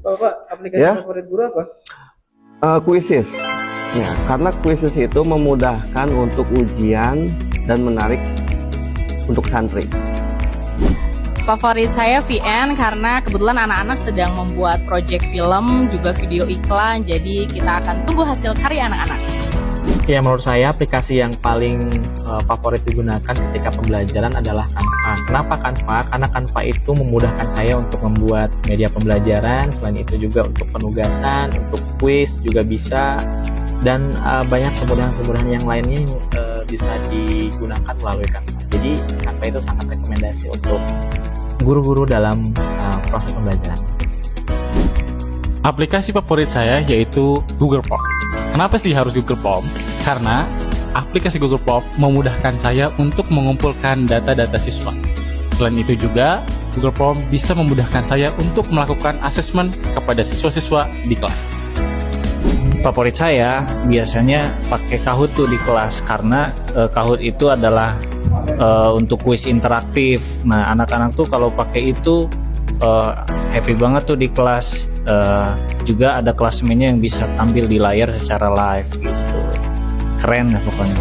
Bapak, aplikasi Ya. favorit guru apa? Quizzes. Ya, karena Quizzes itu memudahkan untuk ujian dan menarik untuk santri. Favorit saya VN karena kebetulan anak-anak sedang membuat proyek film, juga video iklan, jadi kita akan tunggu hasil karya anak-anak. Ya, menurut saya aplikasi yang paling favorit digunakan ketika pembelajaran adalah Canva. Kenapa Canva? Karena Canva itu memudahkan saya untuk membuat media pembelajaran, selain itu juga untuk penugasan, untuk kuis juga bisa, dan banyak kemudahan-kemudahan yang lainnya yang bisa digunakan melalui Canva. Jadi Canva itu sangat rekomendasi untuk guru-guru dalam proses pembelajaran. Aplikasi favorit saya yaitu Google Form. Kenapa sih harus Google Form? Karena aplikasi Google Form memudahkan saya untuk mengumpulkan data-data siswa. Selain itu juga, Google Form bisa memudahkan saya untuk melakukan asesmen kepada siswa-siswa di kelas. Favorit saya biasanya pakai Kahoot tuh di kelas, karena Kahoot itu adalah untuk kuis interaktif. Nah, anak-anak tuh kalau pakai itu happy banget tuh di kelas. Juga ada klasmennya yang bisa tampil di layar secara live gitu. Keren lah pokoknya.